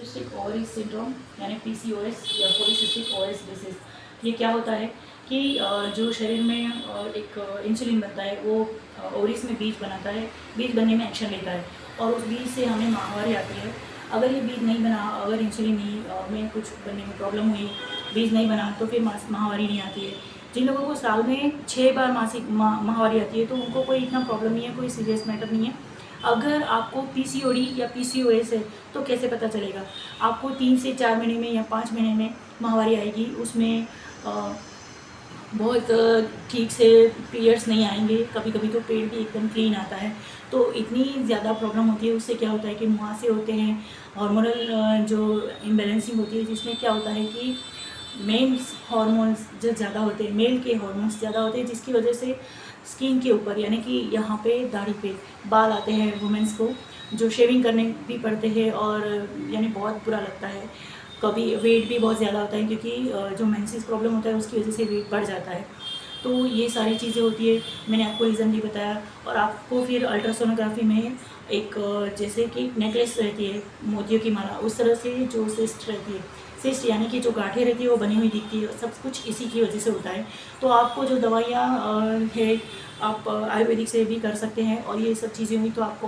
Polycystic ovary syndrome यानी PCOS या polycystic ovary disease. ये क्या होता है कि जो शरीर में एक इंसुलिन बनता है वो ओवरीज में बीज बनाता है, बीज बनने में एक्शन लेता है और उस बीज से हमें माहवारी आती है। अगर ये बीज नहीं बना, अगर इंसुलिन नहीं में कुछ बनने में प्रॉब्लम हुई, बीज नहीं बना तो फिर माहवारी नहीं आती है। जिन लोगों को साल में 6 बार मासिक माहवारी आती है तो उनको कोई इतना प्रॉब्लम नहीं है, कोई सीरियस मैटर नहीं है। अगर आपको पीसीओडी या पीसीओएस है तो कैसे पता चलेगा? आपको 3 से 4 महीने में या 5 महीने में माहवारी आएगी, उसमें बहुत ठीक से पीरियड्स नहीं आएंगे, कभी कभी तो पेट भी एकदम क्लीन आता है। तो इतनी ज़्यादा प्रॉब्लम होती है, उससे क्या होता है कि मुहासे होते हैं, हार्मोनल जो इम्बैलेंसिंग होती है, जिसमें क्या होता है कि मेन्स हार्मोन्स जो ज़्यादा होते हैं, मेल के हार्मोन्स ज़्यादा होते हैं, जिसकी वजह से स्किन के ऊपर यानी कि यहाँ पे दाढ़ी पे बाल आते हैं वुमेंस को, जो शेविंग करने भी पड़ते हैं और यानी बहुत बुरा लगता है। कभी वेट भी बहुत ज़्यादा होता है क्योंकि जो मेंसेस प्रॉब्लम होता है उसकी वजह से वेट बढ़ जाता है। तो ये सारी चीज़ें होती है, मैंने आपको रीज़न भी बताया। और आपको फिर अल्ट्रासोनोग्राफी में एक जैसे कि नेकलेस रहती है मोतियों की माला, उस तरह से जो सिस्ट रहती है, सिस्ट यानी कि जो गांठें रहती है वो बनी हुई दिखती है, सब कुछ इसी की वजह से होता है। तो आपको जो दवाइयाँ है आप आयुर्वेदिक से भी कर सकते हैं। और ये सब चीज़ें हुई तो आपको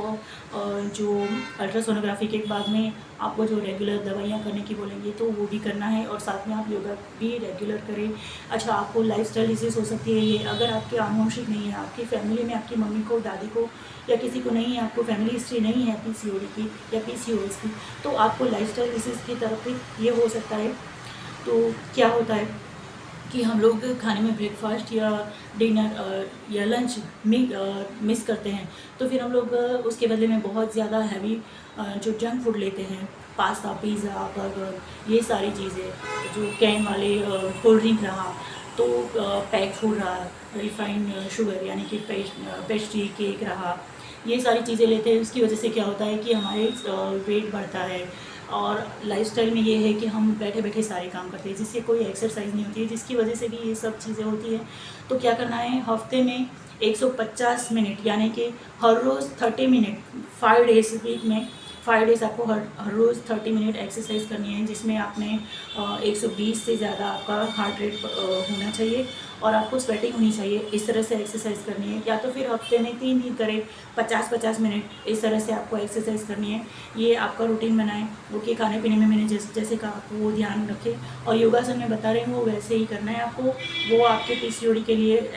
जो अल्ट्रासोनोग्राफी के बाद में आपको जो रेगुलर दवाइयाँ करने की बोलेंगे तो वो भी करना है, और साथ में आप योगा भी रेगुलर करें। अच्छा, आपको लाइफस्टाइल डिजीज़ हो सकती है ये, अगर आपके आनुवंशिक नहीं है, आपकी फैमिली में आपकी मम्मी को, दादी को या किसी को नहीं है, आपको फैमिली हिस्ट्री नहीं है पीसीओडी की या पीसीओएस की, तो आपको लाइफस्टाइल डिजीज़ की तरफ भी ये हो सकता है। तो क्या होता है कि हम लोग खाने में ब्रेकफास्ट या डिनर या लंच मिस करते हैं, तो फिर हम लोग उसके बदले में बहुत ज़्यादा हैवी जो जंक फूड लेते हैं, पास्ता, पिज़्ज़ा, बर्गर, ये सारी चीज़ें, जो कैन वाले कोल्ड ड्रिंक रहा, तो पैक फूड रहा, रिफाइंड शुगर यानी कि पेस्ट्री, केक रहा, ये सारी चीज़ें लेते हैं। उसकी वजह से क्या होता है कि हमारे वेट बढ़ता है। और लाइफस्टाइल में ये है कि हम बैठे बैठे सारे काम करते हैं, जिससे कोई एक्सरसाइज नहीं होती है, जिसकी वजह से भी ये सब चीज़ें होती है। तो क्या करना है, हफ्ते में 150 मिनट यानी कि हर रोज़ 30 मिनट, 5 डेज वीक में 5 डेज़ आपको हर रोज़ 30 मिनट एक्सरसाइज करनी है, जिसमें आपने 120 से ज़्यादा आपका हार्ट रेट होना चाहिए और आपको स्वेटिंग होनी चाहिए। इस तरह से एक्सरसाइज करनी है, या तो फिर हफ्ते में 3 दिन करें, 50-50 मिनट, इस तरह से आपको एक्सरसाइज करनी है। ये आपका रूटीन बनाएं। ओके, खाने पीने में मैंने जैसे कहा आपको वो ध्यान रखें, और योगासन में बता रहे हैं वो वैसे ही करना है आपको। वो आपके पीसीओडी के लिए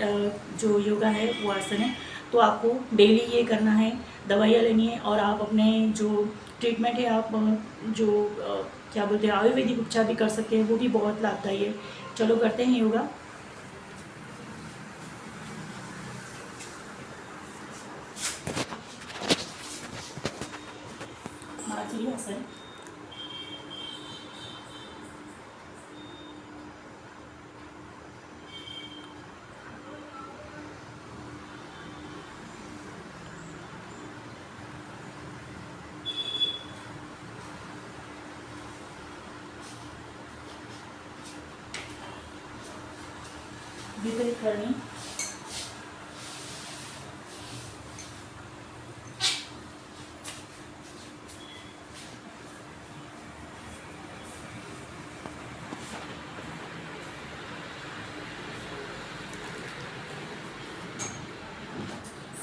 जो योगा है वो आसन है, तो आपको डेली ये करना है, दवाइयाँ लेनी है, और आप अपने जो ट्रीटमेंट है आप जो क्या बोलते हैं आयुर्वेदिक उपचार भी कर सकते हैं, वो भी बहुत लाभदायी है। चलो करते हैं योगा। मार्जरी आसन। विपरीत करनी।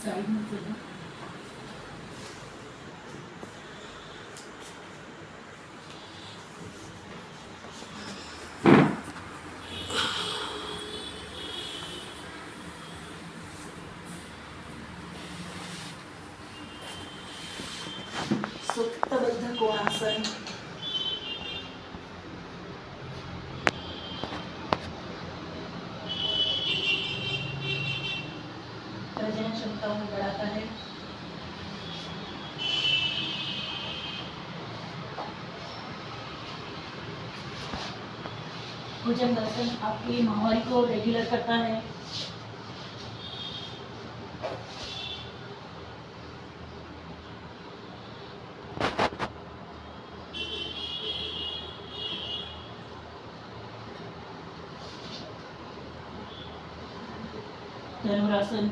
साइड में फिरना। सुप्तबद्ध कोणासन। प्रजनन क्षमता को बढ़ाता है। भुजंगासन आपकी माहवारी को रेगुलर करता है। धनुरासन।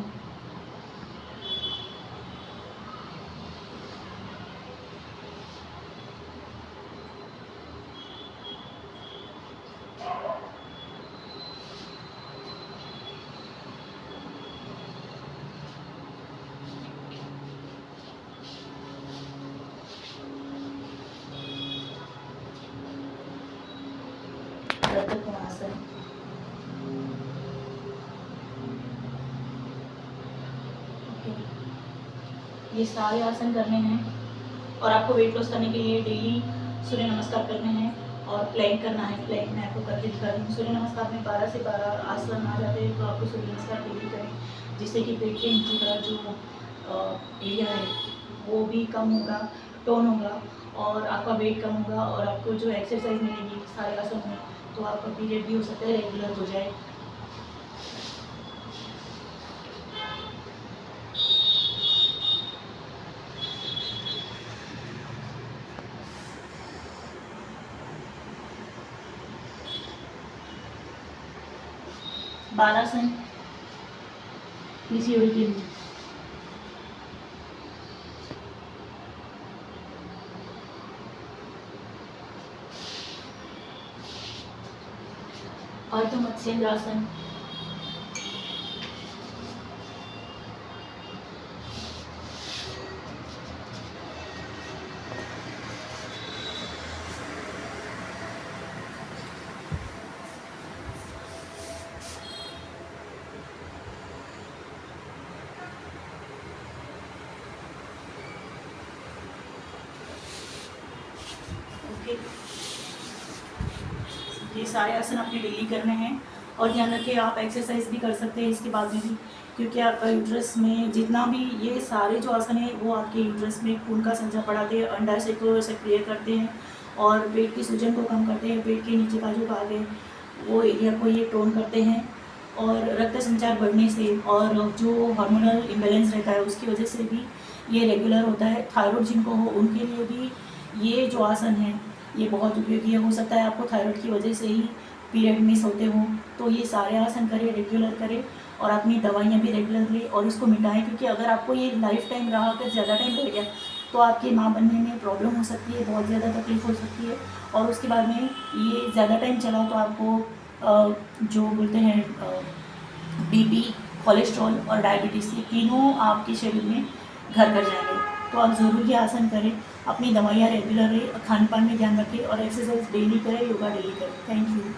कोणासन। ये सारे आसन करने हैं और आपको वेट लॉस करने के लिए डेली सूर्य नमस्कार करने हैं और प्लैंक करना है। प्लैंक मैं आपको करके दिखा रही हूँ। सूर्य नमस्कार में 12 से 12 आसन आ जाते हैं, तो आपको सूर्य नमस्कार डेली करें, जिससे कि पेट के नीचे का जो एरिया है वो भी कम होगा, टोन होगा और आपका वेट कम होगा और आपको जो एक्सरसाइज मिलेगी सारे आसन में, तो आपका पीरियड भी हो सकता है रेगुलर हो जाए। बालासन पीसीओडी के लिए। अर्ध मत्स्येंद्रासन। ये सारे आसन आपने डेली करने हैं और ध्यान रखिए आप एक्सरसाइज भी कर सकते हैं इसके बाद में भी, क्योंकि आपका यूट्रस में जितना भी ये सारे जो आसन है वो आपके यूट्रस में खून का संचार बढ़ाते हैं, अंडाशय को सक्रिय करते हैं और पेट की सूजन को कम करते हैं। पेट के नीचे का जो भाग है वो एरिया को ये टोन करते हैं और रक्त संचार बढ़ने से और जो हार्मोनल इम्बैलेंस रहता है उसकी वजह से भी ये रेगुलर होता है। थायराइड जिनको हो उनके लिए भी ये जो आसन है ये बहुत उपयोगी हो सकता है। आपको थायराइड की वजह से ही पीरियड मिस होते हो, तो ये सारे आसन करें, रेगुलर करें और अपनी दवाइयाँ भी रेगुलर लें और इसको मिटाएं, क्योंकि अगर आपको ये लाइफ टाइम रहा, अगर ज़्यादा टाइम रह गया तो आपकी माँ बनने में प्रॉब्लम हो सकती है, बहुत ज़्यादा तकलीफ हो सकती है और उसके बाद में ये ज़्यादा टाइम चला तो आपको जो बोलते हैं बीपी, कोलेस्ट्रॉल और डायबिटीज़, ये तीनों आपके शरीर में घर कर जाएंगे। तो आप ज़रूर ये आसन करें, अपनी दवाइयाँ रेगुलर रहे, खान पान में ध्यान रखें और एक्सरसाइज डेली करें, योगा डेली करें। Thank you.